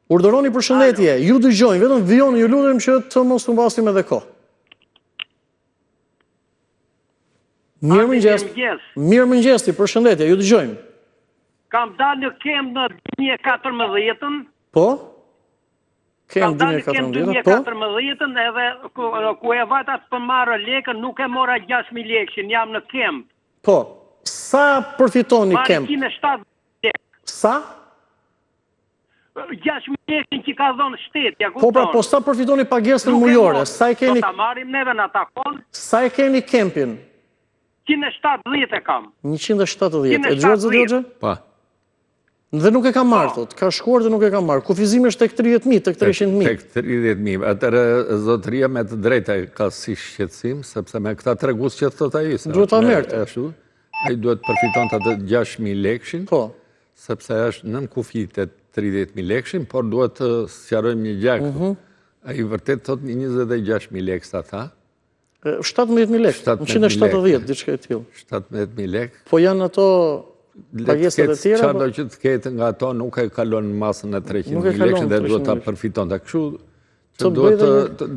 Urdhëroni përshëndetje, ju dëgjojmë, vetëm vijoni, ju lutem që të mos humbasim edhe kohë. Mirëmëngjes, përshëndetje, ju dëgjojmë. Kam dalë në kem në 2014-ën. Po? Kam dalë në kem 2014-ën edhe ku e vajta të përmarë lekën, nuk e mora 6.000 lekëshin, jam në kem. Po, sa përfitoni kem? Marë 107 lekë. Sa? 6.000 lekëshin që ka dhonë shtetja. Po, pra, po sa përfitoni pagesën mujore? Sa e keni... Do ta marim neve në atakon. Sa e keni kempin? 170 e kam. 170. E gjërë zë djogje? Pa. Dhe nuk e kam marrë, thot. Ka shkuar dhe nuk e kam marrë. Kufizimi është tek 30.000, tek 300.000. Tek 30.000. Atërë zotëria me të drejta ka si shqetsim, sepse me këta tregus që të thot a i. Duhet ta merte. A i duhet përfiton të 6.000 lekshin, sepse është nën kufi të 30.000 lekshin, por duhet të sjarojmë një gjak. A i vërtet thot një 26.000 leks të tha. 17.000 lek, 170, diçka e tillë. 17.000 lek. Po janë ato pagesat e tjera? Çdo që të ketë nga ato nuk e kalon masën e 300.000 lekë dhe duhet ta përfiton. Kështu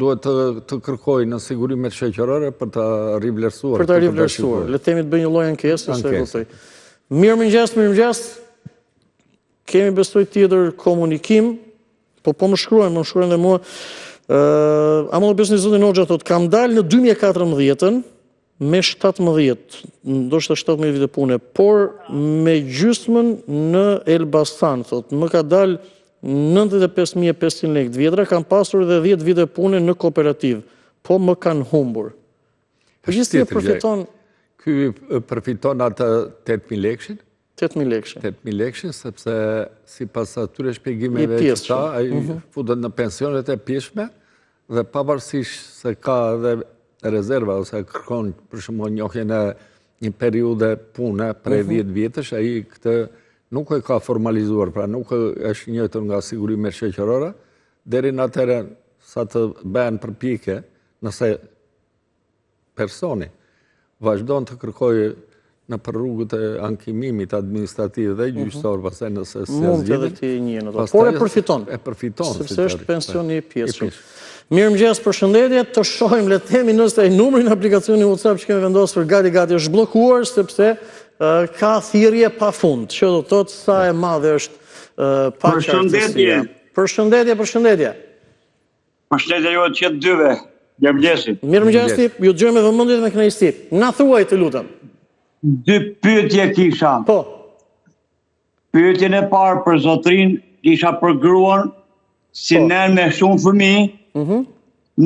duhet të kërkoj në sigurimet shoqërore për ta rivlerësuar. Për ta rivlerësuar. Le të themi të bëj një lloj ankese se kuptoj. Mirëmëngjes. Kemi besoj tjetër komunikim, po më shkruajnë dhe mua. Amollë besni zotin Hoxha thot, kam dalë në 2014-ën me 17, ndoshta 17 vite pune, por me gjysmën në Elbasan, thot, më ka dalë 95.500 lekë vjetra, kam pasur edhe 10 vite pune në kooperativ, po më kanë humbur. Përgjithësi përfiton... Ky përfiton atë 8.000 lekshin? 8.000 lekshin. 8.000 lekshin, sepse si pas atyre shpjegimeve që ta, a i futet në pensionet e pjeshme, dhe pavarësisht se ka dhe rezerva, ose kërkon për shembull njohjen e një periudhe pune prej 10 vjetësh, ai këtë nuk e ka formalizuar, pra nuk është njëjtur nga sigurimet shoqërore, deri në atëherë sa të bëhen përpjekje, nëse personi vazhdon të kërkojë në për rrugët e ankimimit administrativ dhe gjyqësor, pastaj nëse mund edhe ti njën ato. Por e përfiton. E përfiton. Sepse është pensioni i pjesshëm. Mirëmëngjes, përshëndetje, të shohim le të themi nëse ai numri në aplikacionin WhatsApp që kemi vendosur gati është bllokuar sepse ka thirrje pafund. Që do të thotë sa e madhe është paqartësia. Përshëndetje. Përshëndetje ju të dyve. Mirëmëngjes, ju dëgjojmë me vëmendje dhe me kënaqësi. Na thuaj të lutem. 2 pyetje kisha. Po. Pyetjen e parë për zotrin, kisha për gruan, si nën me shumë fëmijë,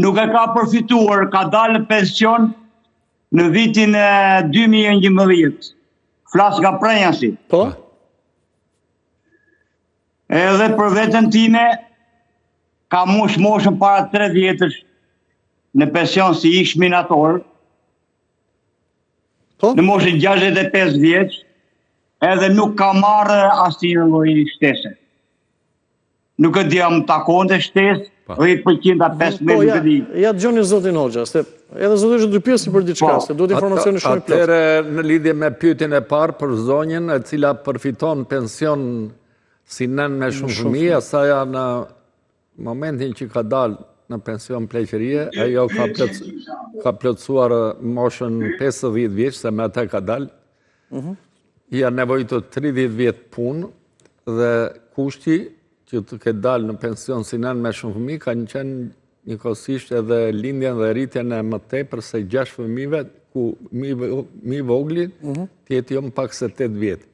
nuk e ka përfituar, ka dalë në pension në vitin 2011. Flas nga prenjasi. Po. Edhe për veten time, ka moshën para 3 vjetësh në pension si ish minator. Në moshën 65 vjeç, edhe nuk ka marrë asnjë lloj shtese. Nuk e di jam takonte shtesë, 10% a 15 nuk e di. Ja dëgjoni zotin Hoxha, se edhe zoti është dypyesi për diçka, se duhet informacioni shumë i plotë. Atëherë në lidhje me pyetjen e parë për zonjën, e cila përfiton pension si nën me shumë fëmijë, asaja në momentin që ka dalë në pension pleqërie, ajo ka plotësuar moshën 50 vjeç, se me ata ka dalë. Ja nevojitur 30 vjet punë dhe kushti që të ketë dalë në pension si nën me shumë fëmijë kanë qenë njëkohësisht edhe lindjen dhe rritjen e më tepër se 6 fëmijëve, ku mi vogli të jetë jo më pak se 8 vjet.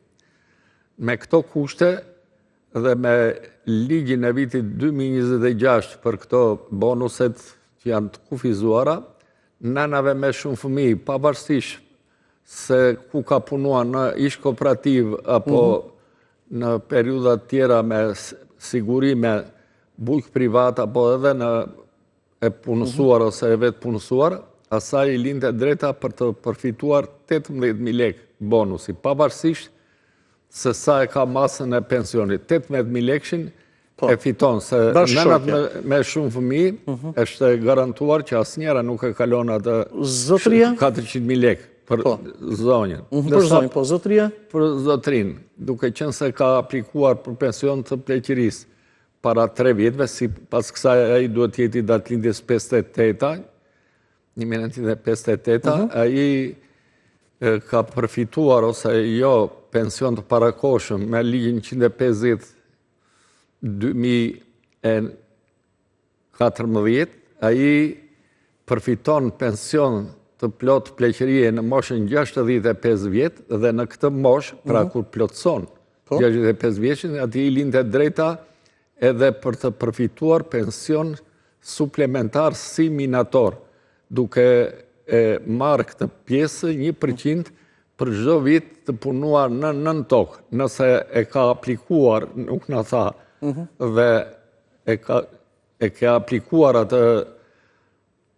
Me këto kushte dhe me ligjin e vitit 2026 për këto bonuset që janë të kufizuara, nënave me shumë fëmijë, pavarësisht se ku ka punua në ish kooperativ apo në periudat tjera me sigurime bujk privat apo edhe në e punësuar ose e vetë punësuar, asaj i linte drejta për të përfituar 18.000 lekë bonusi, pavarësisht se sa e ka masën e pensionit. 18.000 lekshin e fiton, se nënat me shumë fëmijë është garantuar që asnjëra nuk e kalon atë 400.000 lekë për zonjën. Për zonjën, po zotria? Për zotrin, duke qenë se ka aplikuar për pension të pleqërisë, para 3 vjetëve, si pas kësaj ai duhet jeti datëlindjes 58-a, 1958, ai ka përfituar ose jo pension të parakohshëm me ligjin 150/2014, ai përfiton pension të plot pleqërie në moshën 65 vjet dhe në këtë moshë, pra kur plotson 65 vjeçin, atij i lindte drejta edhe për të përfituar pension suplementar si minator, duke marrë këtë pjesë 1% për çdo vit të punuar në nën tokë. Nëse e ka aplikuar, nuk na tha, dhe e ka aplikuar atë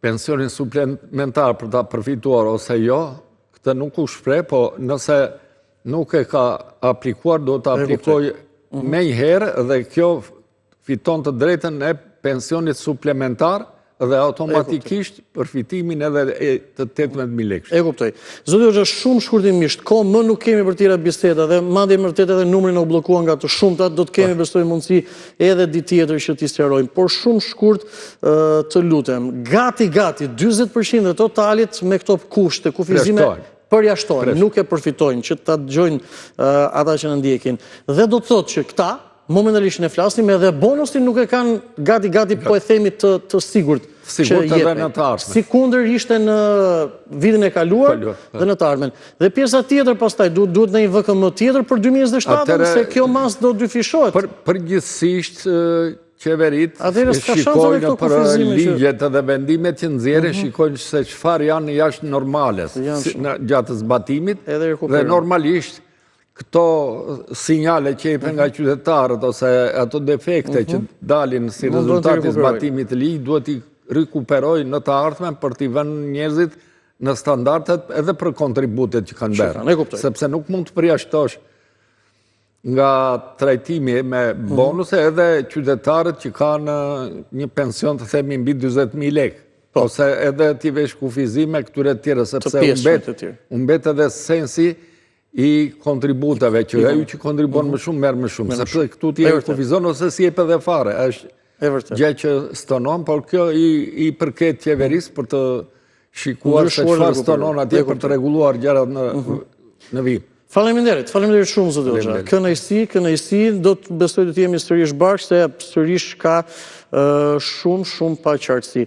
pensionin suplementar për ta përfituar ose jo, këtë nuk u shpreh, po nëse nuk e ka aplikuar, do të aplikoj menjëherë dhe kjo fiton të drejtën e pensionit suplementar dhe automatikisht përfitimin edhe të 18.000 lekësh. E kuptoj. Zoti Hoxha, shumë shkurtimisht, më nuk kemi për tjera biseda dhe madje vërtet edhe numrin u bllokuan nga të shumtat, do të kemi besoj mundësi edhe ditë tjetër që t'i sqarojmë, por shumë shkurt të lutem. Gati 40% e totalit me këto kushte, kufizime përjashtojnë, nuk e përfitojnë që ta dëgjojnë ata që na ndjekin. Dhe do të thotë që këta momentalisht ne flasim edhe bonusin nuk e kanë gati po e themi të sigurt. Sigurt edhe në të ardhmen. Si kundër ishte në vitin e kaluar dhe në të ardhmen. Dhe pjesa tjetër pastaj duhet në një VKM tjetër për 2027, se kjo mas do dyfishohet. Përgjithsisht qeverit shikojnë për ligjet dhe vendimet që nxjerrin, shikojnë se çfarë janë jashtë normales gjatë zbatimit dhe normalisht këto sinjale që jepen nga qytetarët ose ato defekte që dalin si rezultati zbatimit të ligjit duhet i rikuperojnë në të ardhmen për t'i vënë njerëzit në standardet edhe për kontributet që kanë bërë. Sepse nuk mund të përjashtosh nga trajtimi me bonuse edhe qytetarët që kanë një pension të themi mbi 40.000 lekë. Ose edhe t'i vesh kufizime këtyre tjere, sepse umbet edhe sensi i kontributave, që ajo që kontribon më shumë, merë më shumë, sepse këtu t'i e kufizon ose si e edhe fare, është gjë që stonon, por kjo i përket qeverisë për të shikuar se çfarë stonon atje për të rregulluar gjërat në vim. Faleminderit shumë zoti Hoxha. Kënaqësi, do të besoj të jemi sërish bashkë se sërish ka shumë paqartësi.